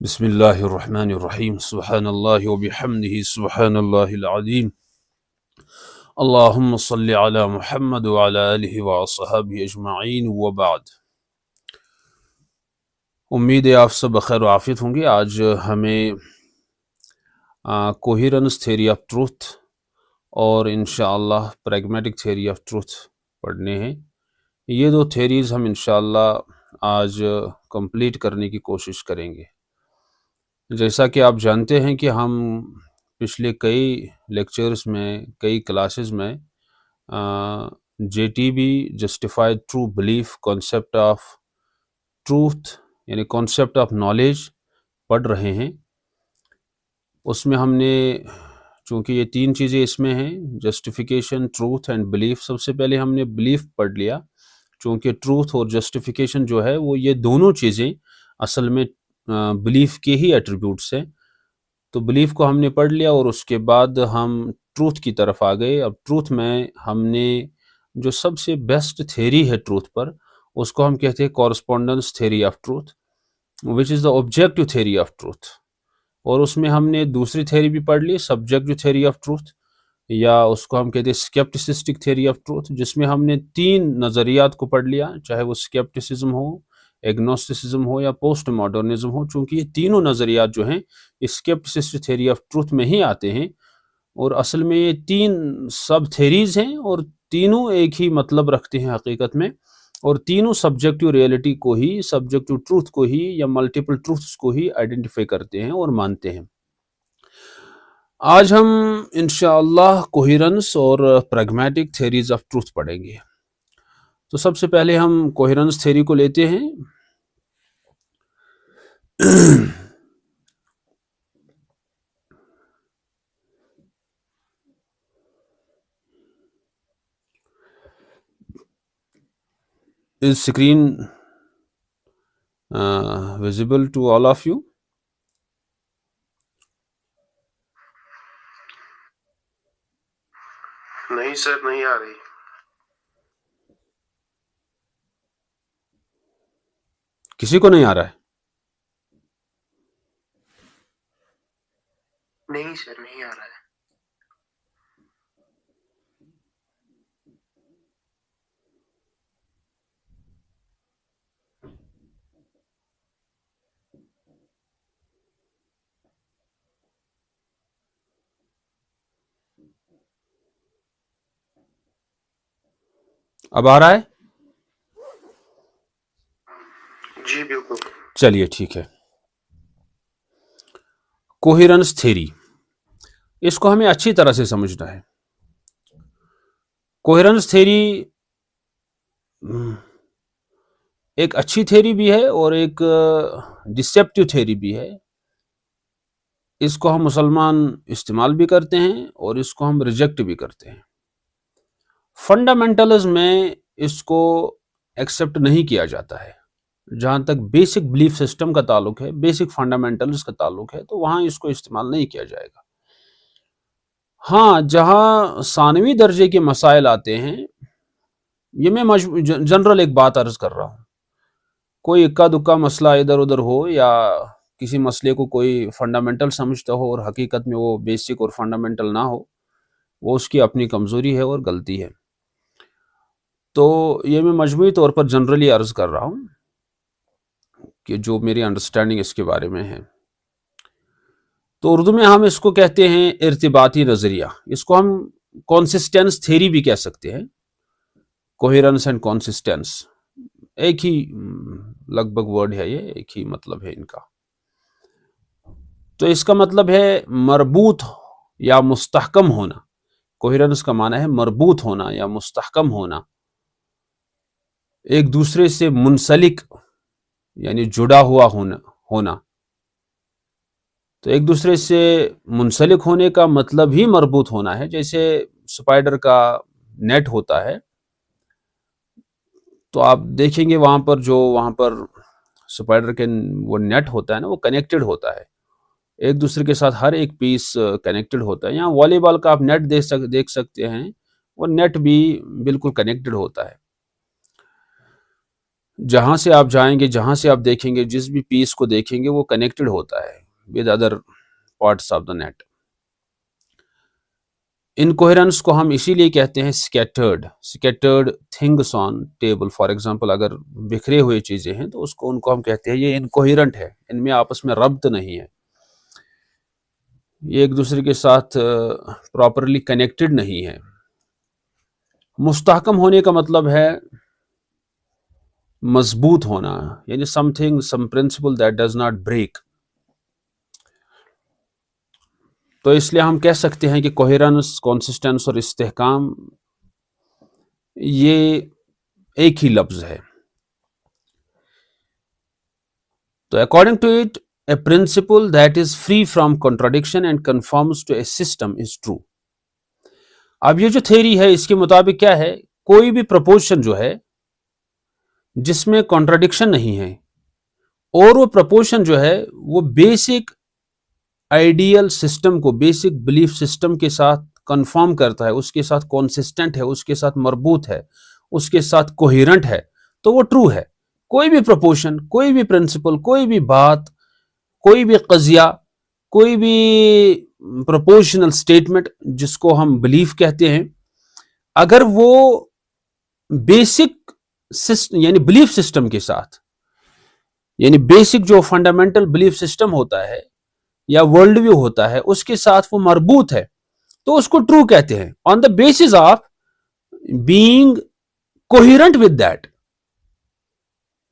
बिस्मिल्लाहिर्रहमानिर्रहीम सुब्हानल्लाहि व बिहम्दिही सुब्हानल्लाहिल अज़ीम अल्लाहुम्मा सल्लि अला मुहम्मद व अला आलिहि व अस्हाबिहि अजमईन व बाद। उम्मीद है आप सब बखैर व आफियत होंगे। आज हमें कोहेरेंस थ्योरी ऑफ ट्रूथ और इंशाअल्लाह प्रैग्मेटिक थ्योरी ऑफ ट्रूथ पढ़ने हैं। ये दो थ्योरीज़ हम इंशाअल्लाह आज कंप्लीट करने की कोशिश करेंगे। जैसा कि आप जानते हैं कि हम पिछले कई लेक्चर्स में, कई क्लासेस में JTB justified true belief, concept of truth यानी कॉन्सेप्ट ऑफ नॉलेज पढ़ रहे हैं। उसमें हमने, चूँकि ये तीन चीज़ें इसमें हैं, जस्टिफिकेशन, ट्रूथ एंड बिलीफ। सबसे पहले हमने बिलीफ पढ़ लिया, चूँकि ट्रूथ और जस्टिफिकेशन जो है वो ये दोनों चीज़ें असल में बिलीफ के ही एट्रीब्यूट्स हैं। तो बिलीफ को हमने पढ़ लिया और उसके बाद हम ट्रूथ की तरफ आ गए। अब ट्रूथ में हमने जो सबसे बेस्ट थ्योरी है ट्रूथ पर, उसको हम कहते हैं correspondence theory of truth, which is the objective theory of truth. और उसमें हमने दूसरी थ्योरी भी पढ़ ली, सब्जेक्टिव थ्योरी ऑफ ट्रूथ, या उसको हम कहते हैं स्केप्टिसिस्टिक थ्योरी ऑफ ट्रूथ, जिसमें हमने तीन नज़रियात को पढ़ लिया, चाहे वो स्केप्टिसिज्म हो, एग्नोस्टिसिज्म हो या पोस्ट मॉडर्निज्म हो। चूँकि ये तीनों नज़रियात जो हैं स्केप्टिसिस्ट थ्योरी ऑफ ट्रूथ में ही आते हैं, और असल में ये तीन सब थ्योरीज हैं और तीनों एक ही मतलब रखते हैं हकीकत में, और तीनों सब्जेक्टिव रियलिटी को ही, सब्जेक्टिव ट्रूथ को ही या मल्टीपल ट्रूथ्स को ही आइडेंटिफाई करते हैं और मानते हैं। आज हम इंशाअल्लाह कोहेरेंस और प्रैग्मेटिक थ्योरीज ऑफ ट्रूथ पढ़ेंगे। तो सबसे पहले हम कोहेरेंस थ्योरी को लेते हैं। Is screen visible to all of you? नहीं सर, नहीं आ रही। किसी को नहीं आ रहा है? नहीं सर, नहीं आ रहा है। अब आ रहा है? जी बिल्कुल। चलिए ठीक है। कोहेरेंस थ्योरी, इसको हमें अच्छी तरह से समझना है। कोहेरेंस थ्योरी एक अच्छी थ्योरी भी है और एक डिसेप्टिव थ्योरी भी है। इसको हम मुसलमान इस्तेमाल भी करते हैं और इसको हम रिजेक्ट भी करते हैं। फंडामेंटलिज्म में इसको एक्सेप्ट नहीं किया जाता है। जहाँ तक बेसिक बिलीफ सिस्टम का ताल्लुक है, बेसिक फंडामेंटल्स का ताल्लुक है, तो वहाँ इसको इस्तेमाल नहीं किया जाएगा। हाँ, जहाँ सानवी दर्जे के मसाइल आते हैं, ये मैं जनरल एक बात अर्ज कर रहा हूँ, कोई इक्का दुक्का मसला इधर उधर हो या किसी मसले को कोई फंडामेंटल समझता हो और हकीकत में वो बेसिक और फंडामेंटल ना हो, वो उसकी अपनी कमज़ोरी है और गलती है। तो ये मैं मजमूई तौर पर जनरली अर्ज कर रहा हूँ कि जो मेरी अंडरस्टैंडिंग इसके बारे में है। तो उर्दू में हम इसको कहते हैं इर्तिबाती नज़रिया। इसको हम कॉन्सिस्टेंस थ्योरी भी कह सकते हैं। कोहेरेंस एंड कॉन्सिस्टेंस एक ही लगभग वर्ड है, ये एक ही मतलब है इनका। तो इसका मतलब है मरबूत या मुस्तहकम होना। कोहेरेंस का माना है मरबूत होना या मुस्तहकम होना, एक दूसरे से मुंसलिक यानी जुड़ा हुआ होना। तो एक दूसरे से मुंसलिक होने का मतलब ही मरबूत होना है। जैसे स्पाइडर का नेट होता है, तो आप देखेंगे वहाँ पर स्पाइडर के वो नेट होता है ना, वो कनेक्टेड होता है एक दूसरे के साथ, हर एक पीस कनेक्टेड होता है। यहाँ वॉलीबॉल का आप नेट देख सकते हैं, वो नेट भी बिल्कुल कनेक्टेड होता है। जहां से आप जाएंगे, जहां से आप देखेंगे, जिस भी पीस को देखेंगे वो कनेक्टेड होता है with other parts of the net. Incoherence को हम इसीलिए कहते हैं scattered things on table. For example, अगर बिखरे हुए चीजें हैं तो उनको हम कहते हैं ये इनकोहेरेंट है, इनमें आपस में रब्त नहीं है, ये एक दूसरे के साथ प्रॉपरली कनेक्टेड नहीं है। मुस्तहकम होने का मतलब है मजबूत होना, यानी something, some principle that does not break. तो इसलिए हम कह सकते हैं कि कोहेरेंस, कंसिस्टेंस और इस्तेहकाम ये एक ही लफ्ज है। तो according to it, a principle that is free from contradiction and conforms to a system is true। अब ये जो थ्योरी है इसके मुताबिक क्या है, कोई भी प्रपोजिशन जो है जिसमें कॉन्ट्राडिक्शन नहीं है और वो प्रपोजिशन जो है वो बेसिक आइडियल सिस्टम को, बेसिक बिलीफ सिस्टम के साथ कंफर्म करता है, उसके साथ कॉन्सिस्टेंट है, उसके साथ मरबूत है, उसके साथ कोहेरेंट है, तो वो ट्रू है। कोई भी प्रपोजिशन, कोई भी प्रिंसिपल, कोई भी बात, कोई भी कजिया, कोई भी प्रोपोर्शनल स्टेटमेंट जिसको हम बिलीफ कहते हैं, अगर वो बेसिक सिस्टम यानी बिलीफ सिस्टम के साथ, यानी बेसिक जो फंडामेंटल बिलीफ सिस्टम होता है या वर्ल्ड व्यू होता है उसके साथ वो मरबूत है, तो उसको ट्रू कहते हैं। On the basis of being coherent with that,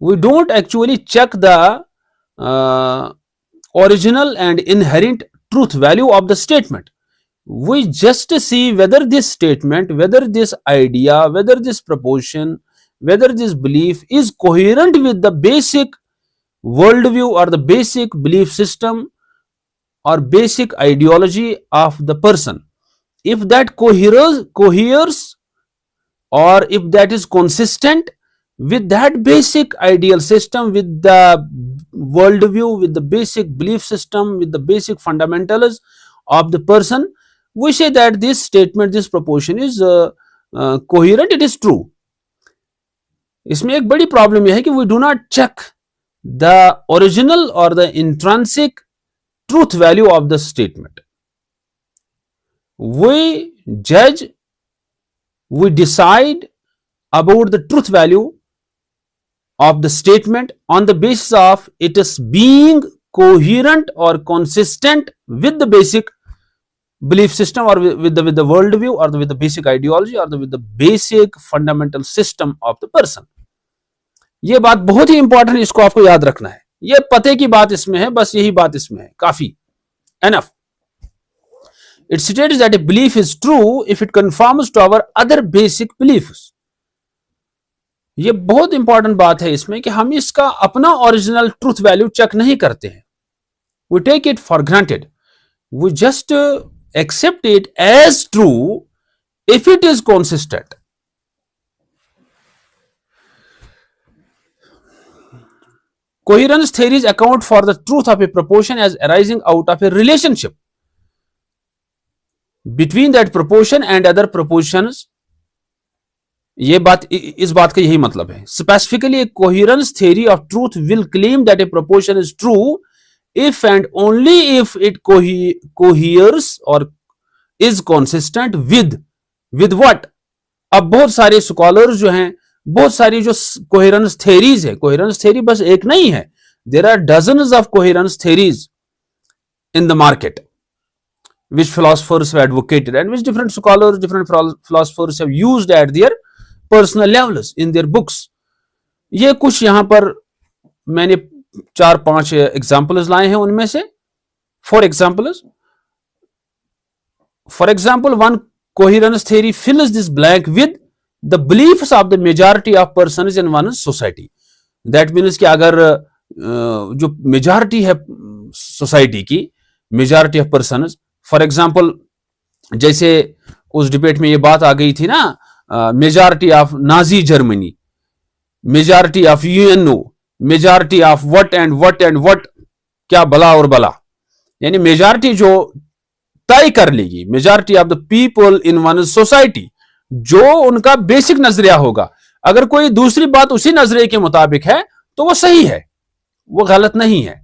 we don't actually check the original and inherent truth value of the statement. We just see whether this statement, whether this idea, whether this proposition, whether this belief is coherent with the basic worldview or the basic belief system or basic ideology of the person. If that coheres or if that is consistent with that basic ideal system, with the worldview, with the basic belief system, with the basic fundamentals of the person, we say that this statement, this proposition is coherent, it is true. इसमें एक बड़ी problem यह है कि we do not check the original or the intrinsic truth value of the statement. We judge, we decide about the truth value of the statement on the basis of it is being coherent or consistent with the basic belief system or with the worldview or with the basic ideology or with the basic fundamental system of the person। ये बात बहुत ही important है, इसको आपको याद रखना है। ये पते की बात इसमें है, बस यही बात इसमें है, काफी enough। It states that a belief is true if it conforms to our other basic beliefs। ये बहुत इंपॉर्टेंट बात है इसमें कि हम इसका अपना ओरिजिनल ट्रूथ वैल्यू चेक नहीं करते हैं। We take it for granted, we just accept it as true if it is consistent. Coherence theories account for the truth of a proposition as arising out of a relationship between that proposition and other propositions. ये बात, इस बात का यही मतलब है। Specifically, coherence theory of truth will claim that a proposition is true if and only if it coheres और is consistent with what. अब बहुत सारे स्कॉलर्स जो हैं, बहुत सारी जो कोहेरेंस थ्योरीज है, कोहेरेंस थ्योरी बस एक नहीं है, there are dozens of coherence theories in the market which philosophers have advocated and which different scholars, different philosophers have used at their personal levels in their books। ये कुछ यहां पर मैंने 4-5 एग्जाम्पल्स लाए हैं उनमें से। For example, one coherence theory fills this blank with the beliefs of the majority of persons in one society। That means कि अगर जो मेजॉरिटी है सोसाइटी की, majority of persons, for example जैसे उस डिबेट में ये बात आ गई थी ना, majority of Nazi Germany, majority of UNO, majority of what and what and what, क्या भला और भला, यानी मेजॉरिटी जो तय कर लेगी, majority of the people in one society, जो उनका बेसिक नजरिया होगा। अगर कोई दूसरी बात उसी नजरिए के मुताबिक है तो वो सही है, वो गलत नहीं है।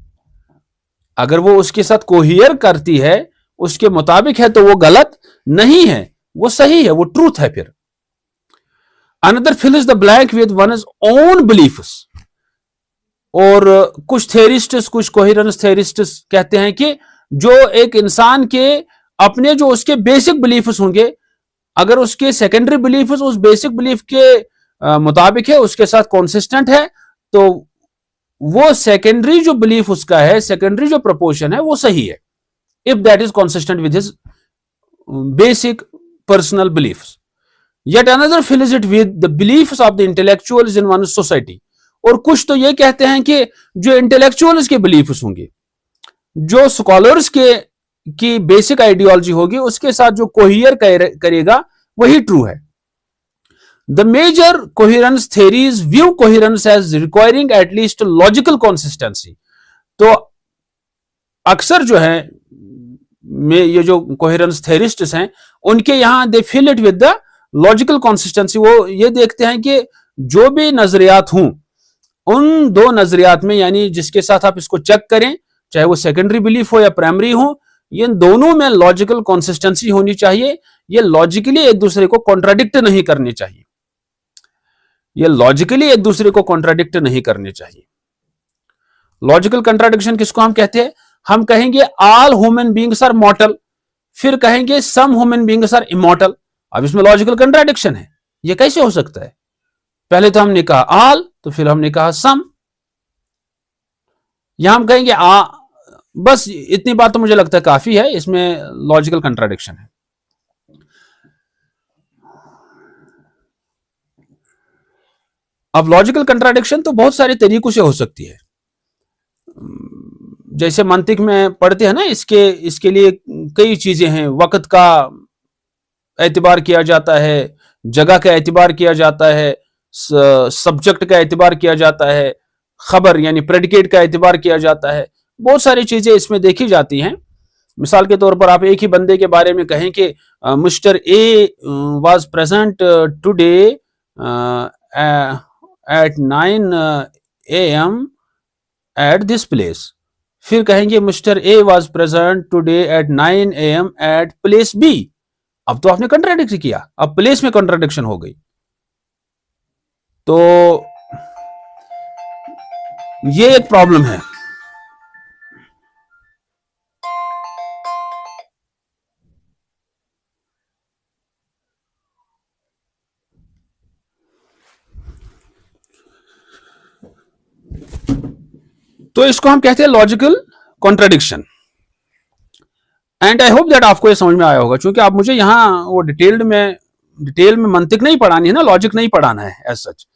अगर वो उसके साथ कोहियर करती है, उसके मुताबिक है, तो वो गलत नहीं है, वो सही है, वो ट्रूथ है। फिर another फिल्स the blank with one is own beliefs. और कुछ थेरिस्ट्स, कुछ कोहेरेंस थेरिस्ट्स कहते हैं कि जो एक इंसान के अपने जो उसके बेसिक बिलीफ्स होंगे, अगर उसके सेकेंडरी बिलीफ्स उस बेसिक बिलीफ के मुताबिक है, उसके साथ कंसिस्टेंट है, तो वो सेकेंडरी जो बिलीफ उसका है, सेकेंडरी जो प्रपोर्शन है, वो सही है, if that is consistent with his basic personal beliefs. Yet another fills it with the beliefs of the intellectuals in one society। और कुछ तो ये कहते हैं कि जो इंटेलेक्चुअल्स के बिलीफ्स होंगे, जो स्कॉलर्स के की बेसिक आइडियोलॉजी होगी, उसके साथ जो कोहियर करेगा वही ट्रू है। The major coherence theories view coherence as requiring at least logical consistency. तो अक्सर जो है ये जो कोहेरेंस थेरिस्ट्स हैं, उनके यहां they feel it with the logical consistency. वो ये देखते हैं कि जो भी नजरियात हों, उन दो नजरियात में, यानी जिसके साथ आप इसको चेक करें, चाहे वो सेकेंडरी बिलीफ हो या प्राइमरी हो, ये दोनों में लॉजिकल कंसिस्टेंसी होनी चाहिए। ये लॉजिकली एक दूसरे को कॉन्ट्राडिक्ट नहीं करने चाहिए, ये लॉजिकली एक दूसरे को कॉन्ट्राडिक्ट नहीं करने चाहिए। लॉजिकल कंट्राडिक्शन किसको हम कहते हैं? हम कहेंगे all human beings are mortal, फिर कहेंगे some human beings are immortal. अब इसमें लॉजिकल कंट्राडिक्शन है, ये कैसे हो सकता है? पहले तो हमने कहा ऑल, तो फिर हमने कहा सम। यहां हम कहेंगे बस इतनी बात तो मुझे लगता है काफी है, इसमें लॉजिकल कंट्राडिक्शन है। अब लॉजिकल कंट्राडिक्शन तो बहुत सारे तरीकों से हो सकती है। जैसे मंतिक में पढ़ते हैं ना, इसके लिए कई चीजें हैं। वक्त का एतबार किया जाता है, जगह का एतबार किया जाता है, सब्जेक्ट का एतबार किया जाता है, खबर यानी प्रेडिकेट का एतबार किया जाता है। बहुत सारी चीजें इसमें देखी जाती हैं। मिसाल के तौर पर आप एक ही बंदे के बारे में कहें कि mister A was present today at 9 AM at this place, फिर कहेंगे mister A was present today at 9 AM at place B. अब तो आपने कंट्राडिक्ट किया, अब प्लेस में कंट्राडिक्शन हो गई। तो ये एक प्रॉब्लम है। तो इसको हम कहते हैं logical contradiction. And I hope that आपको ये समझ में आया होगा, क्योंकि आप मुझे यहां वो डिटेल में मंतिक नहीं पढ़ानी है ना, लॉजिक नहीं पढ़ाना है as such.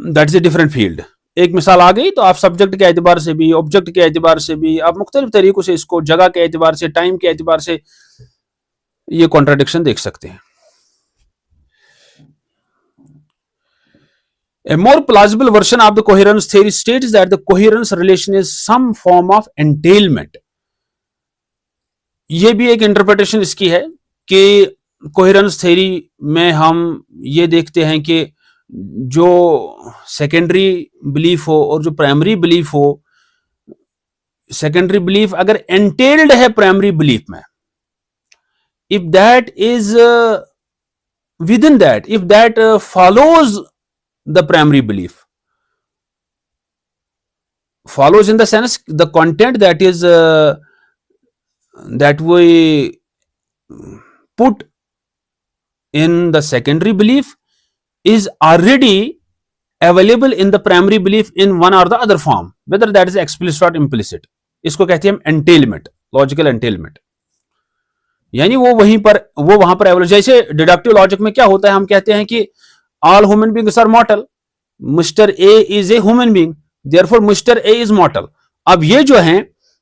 That is a different field. एक मिसाल आ गई तो आप सब्जेक्ट के एतबार से भी, ऑब्जेक्ट के एतबार से भी, आप मुख्तलिफ तरीकों से इसको, जगह के एतबार से, टाइम के एतबार से ये कॉन्ट्राडिक्शन देख सकते हैं। A more plausible version of the coherence theory states that the coherence relation is some form of entailment। ये भी एक इंटरप्रिटेशन इसकी है कि कोहेरेंस थ्योरी में हम ये देखते हैं कि जो सेकेंडरी बिलीफ हो और जो प्राइमरी बिलीफ हो, सेकेंडरी बिलीफ अगर एंटेल्ड है प्राइमरी बिलीफ में, if that is with in that, if that follows the primary belief, follows in the sense the content that is that we put in the secondary belief is already available in the primary belief in one or the other form, whether that is explicit or implicit। इसको कहते हैं हम entailment, logical entailment. यानी वो वहां पर available. जैसे deductive logic में क्या होता है, हम कहते हैं कि all human beings are mortal, mister A is a human being, therefore mister A is mortal. अब ये जो है,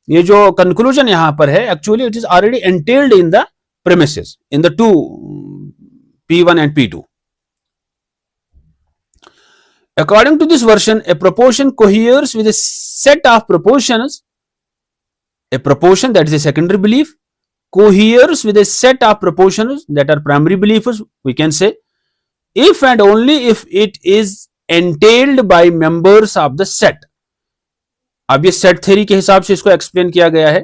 ये जो कंक्लूजन यहां पर है, actually it is already entailed in the premises, in the two P1 and P2। According to this version, a proportion coheres with a set of proportions, a proportion that is a secondary belief coheres with a set of proportions that are primary beliefs, we can say, if and only if it is entailed by members of the set. अब ये set theory के हिसाब से इसको explain किया गया है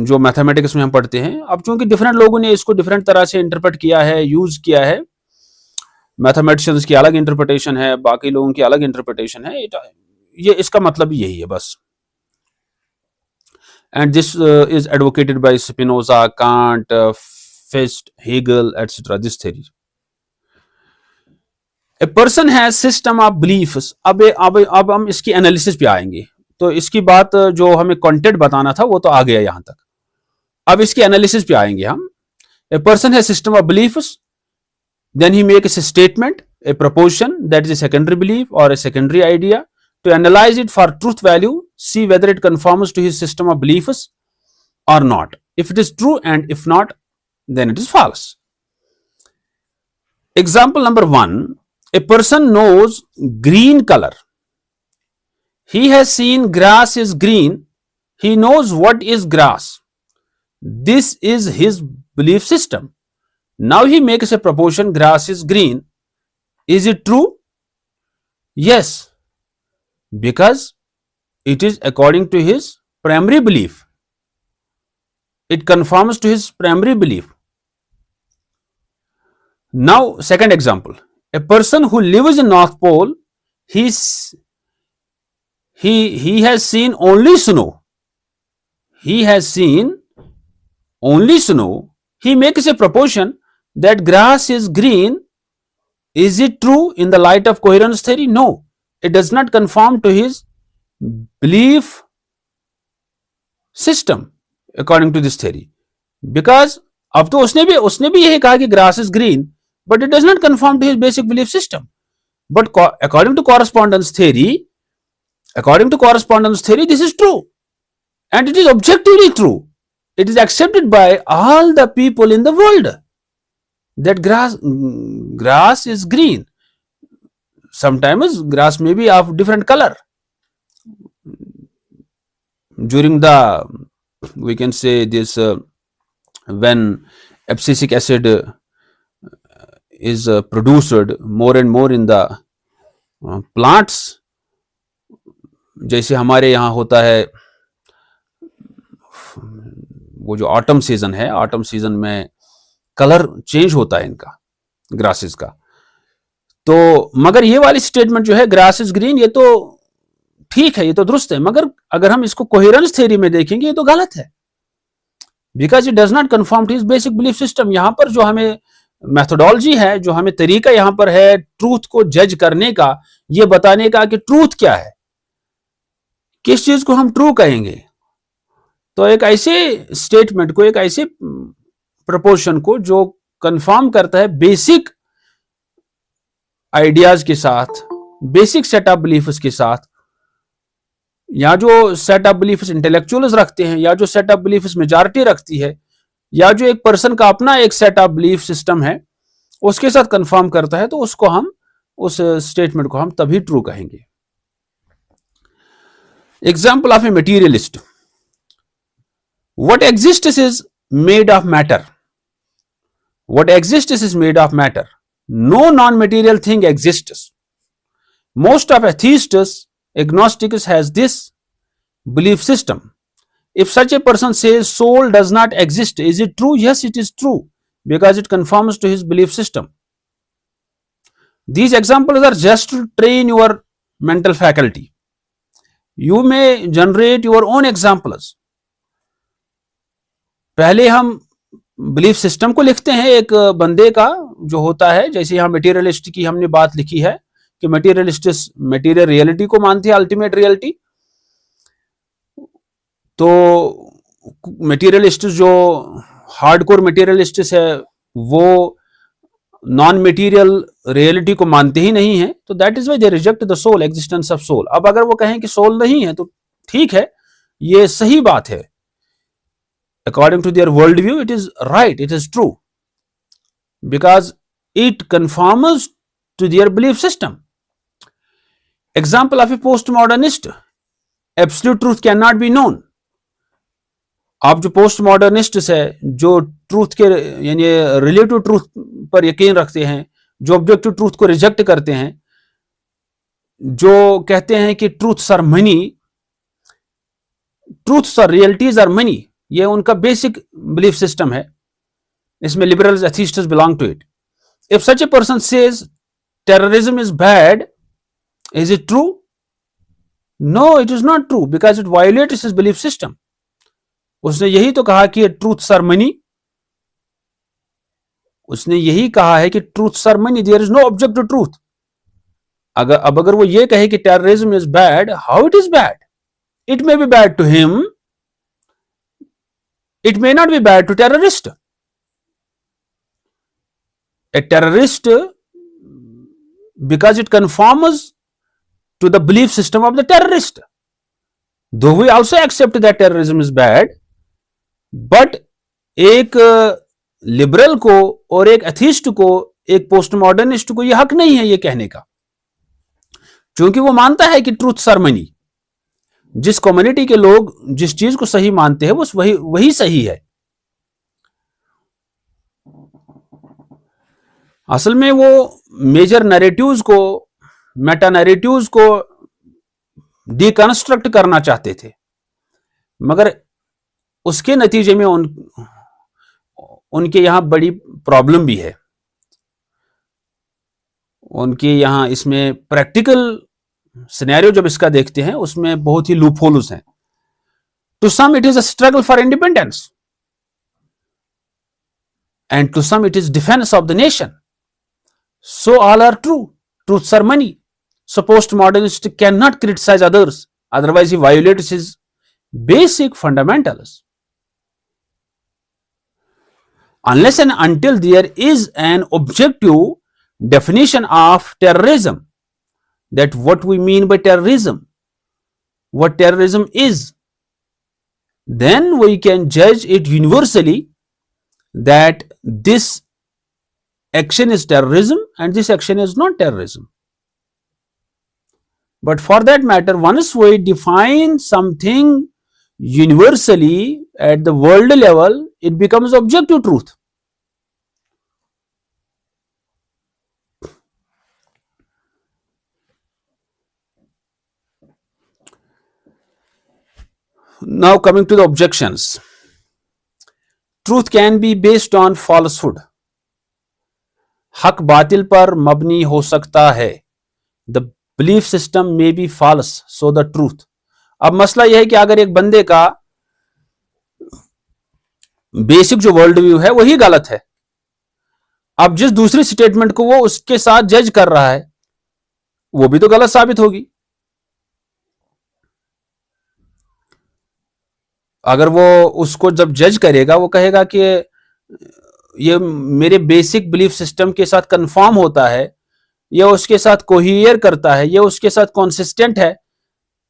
जो मैथमेटिक्स में हम पढ़ते हैं। अब चूंकि डिफरेंट लोगों ने इसको डिफरेंट तरह से इंटरप्रेट किया है, यूज किया है, मैथमेटिशियंस की अलग इंटरप्रिटेशन है, बाकी लोगों की अलग इंटरप्रिटेशन है, ये इसका मतलब यही है बस। And this is advocated by Spinoza, Kant, Fichte, Hegel etcetera, this theory. A person has system of beliefs. अब हम इसकी एनालिसिस पे आएंगे, तो इसकी बात जो हमें कंटेंट बताना था वो तो आ गया यहां तक। अब इसकी एनालिसिस पे आएंगे हम। ए person has system of beliefs, then he makes a statement, a proposition that is a secondary belief or a secondary idea. To analyze it for truth value, see whether it conforms to his system of beliefs or not. If it is true and if not, then it is false. Example number 1, a person knows green color. He has seen grass is green. He knows what is grass. This is his belief system. Now he makes a proposition, grass is green. Is it true? Yes, because it is according to his primary belief. It conforms to his primary belief. Now, second example. A person who lives in North Pole, he has seen only snow. He has seen only snow. He makes a proposition that grass is green. Is it true in the light of coherence theory? No, it does not conform to his belief system according to this theory, because अब तो उसने भी यही कहा कि grass is green, but it does not conform to his basic belief system. But according to correspondence theory, this is true, and it is objectively true. It is accepted by all the people in the world that grass is green. Sometimes grass may be of different color. During the, we can say this, when abscisic acid is produced more and more in the plants, जैसे हमारे यहाँ होता है वो जो autumn season है, autumn season में colour change होता है इनका, ग्रासेस का। तो मगर ये वाली स्टेटमेंट जो है ग्रास इज ग्रीन, ये तो ठीक है, ये तो दुरुस्त है, मगर अगर हम इसको कोहेरेंस थ्योरी में देखेंगे ये तो गलत है, because it does not conform to his basic belief system. यहां पर जो हमें मेथोडोलॉजी है, जो हमें तरीका यहां पर है ट्रूथ को जज करने का, ये बताने का कि ट्रूथ क्या है, किस चीज को हम ट्रू कहेंगे, तो एक ऐसे स्टेटमेंट को, एक ऐसे प्रपोजिशन को जो कंफर्म करता है बेसिक आइडियाज के साथ, बेसिक सेट ऑफ बिलीफ्स के साथ, या जो सेट ऑफ बिलीफ्स इंटेलेक्चुअल्स रखते हैं, या जो सेट ऑफ बिलीफ्स मेजॉरिटी रखती है, या जो एक पर्सन का अपना एक सेट ऑफ बिलीफ सिस्टम है, उसके साथ कंफर्म करता है, तो उसको हम, उस स्टेटमेंट को हम तभी ट्रू कहेंगे। Example of A materialist. What exists is made of matter. What exists is made of matter. No non-material thing exists. Most of atheists, agnostics has this belief system. If such a person says soul does not exist, is it true? Yes, it is true, because it conforms to his belief system. These examples are just to train your mental faculty. You may generate your own examples. पहले हम belief system को लिखते हैं एक बंदे का जो होता है, जैसे यहां मटेरियलिस्ट की हमने बात लिखी है कि मटेरियलिस्ट मटेरियल रियलिटी को मानते हैं अल्टीमेट रियलिटी। तो मटेरियलिस्ट जो हार्डकोर मटेरियलिस्ट है वो नॉन मटेरियल रियलिटी को मानते ही नहीं है, तो that is why they reject the soul, existence of soul. अब अगर वो कहें कि सोल नहीं है तो ठीक है, ये सही बात है, according to their worldview it is right, it is true, because it conforms to their belief system. Example of a postmodernist: absolute truth cannot be known. आप जो पोस्ट मॉडर्निस्ट्स है, जो ट्रूथ के यानी रिलेटिव ट्रूथ पर यकीन रखते हैं, जो ऑब्जेक्टिव ट्रूथ को रिजेक्ट करते हैं, जो कहते हैं कि truths are many, truths are realities are many, ये उनका बेसिक बिलीफ सिस्टम है. इसमें liberals atheists belong to it. If such a person says terrorism is bad, is it true? No, it is not true because it violates his belief system. उसने यही तो कहा कि truths are money. उसने यही कहा है कि truths are money. There is no objective truth. अगर वो ये कहे कि terrorism is bad, how it is bad? It may be bad to him. It may not be bad to terrorist. A terrorist, because it conforms to the belief system of the terrorist. Though we also accept that terrorism is bad, but एक liberal को और एक atheist को, एक post modernist को यह हक नहीं है ये कहने का, क्योंकि वो मानता है कि ट्रूथ्स आर मनी. जिस कम्युनिटी के लोग जिस चीज को सही मानते हैं वो वही सही है. असल में वो मेजर नैरेटिव्स को, मेटा नैरेटिव्स को डिकंस्ट्रक्ट करना चाहते थे, मगर उसके नतीजे में उनके यहां बड़ी प्रॉब्लम भी है. उनके यहां इसमें प्रैक्टिकल सिनेरियो जब इसका देखते हैं उसमें बहुत ही लूप होल्स हैं. To some it is a struggle for independence and to some it is defence of the nation. So all are true. Truths are money. So postmodernist cannot criticize others. Otherwise he violates his basic fundamentals. Unless and until there is an objective definition of terrorism, that what we mean by terrorism, what terrorism is, then we can judge it universally that this action is terrorism and this action is not terrorism. But for that matter, once we define something universally at the world level, it becomes objective truth. Now coming to the objections. Truth can be based on falsehood. हक बातिल पर मबनी हो सकता है. The belief system may be false, so the truth. अब मसला यह है कि अगर एक बंदे का बेसिक जो वर्ल्ड व्यू है वही गलत है, अब जिस दूसरी स्टेटमेंट को वो उसके साथ जज कर रहा है वो भी तो गलत साबित होगी. अगर वो उसको जब जज करेगा वो कहेगा कि ये मेरे बेसिक बिलीफ सिस्टम के साथ कंफर्म होता है, ये उसके साथ कोहियर करता है, ये उसके साथ कॉन्सिस्टेंट है,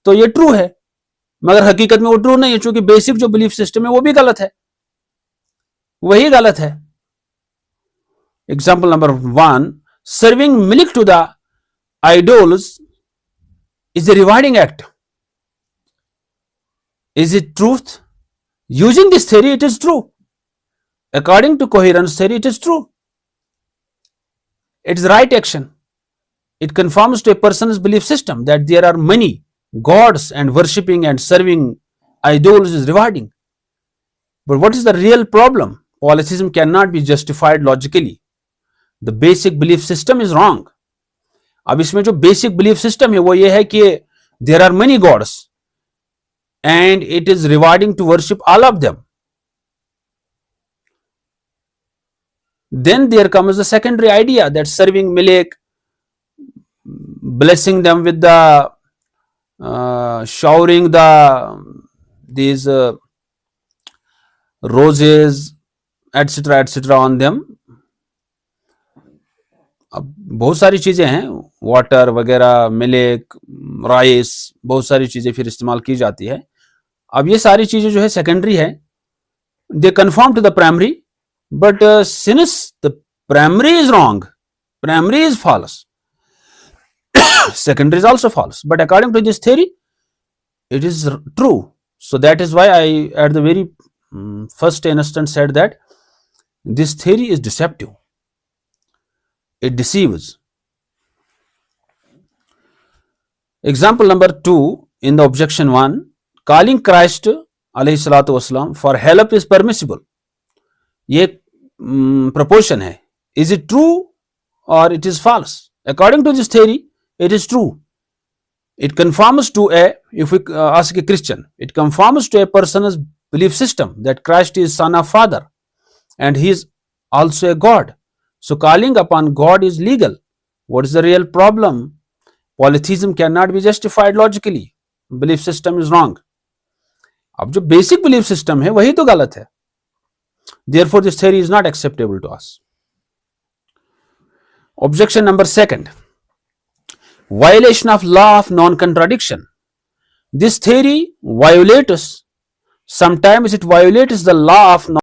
तो ये ट्रू है. मगर हकीकत में वो ट्रू नहीं है, क्योंकि बेसिक जो बिलीफ सिस्टम है वो भी गलत है, वही गलत है. Example number 1, serving milk to the idols is a rewarding act. Is it truth? Using this theory it is true. According to coherence theory, it is true. It is right action. It conforms to a person's belief system that there are many gods and worshipping and serving idols is rewarding. But what is the real problem? Polytheism cannot be justified logically. The basic belief system is wrong. अब इसमें जो basic belief system है वो ये है कि there are many gods and it is rewarding to worship all of them. Then there comes the secondary idea that serving milk, blessing them with the showering these roses, etc. on them. अब बहुत सारी चीजें हैं, water वगैरह, milk, rice, बहुत सारी चीजें फिर इस्तेमाल की जाती है. अब ये सारी चीजें जो है सेकेंडरी है, they conform to the primary. But since the primary is wrong, primary is false, secondary is also false. But according to this theory, it is true. So that is why I, at the very first instant said that this theory is deceptive. It deceives. Example number 2 in the objection 1, calling Christ alayhi salatu wasalam for help is permissible. ये proposition है. Is it true or it is false? According to this theory, it is true. It conforms to if we ask a Christian, it conforms to a person's belief system that Christ is son of Father and he is also a God. So calling upon God is legal. What is the real problem? Polytheism cannot be justified logically. Belief system is wrong. अब जो basic belief system है वही तो गलत है. Therefore, this theory is not acceptable to us. Objection number 2, violation of law of non-contradiction. This theory violates, sometimes it violates the law of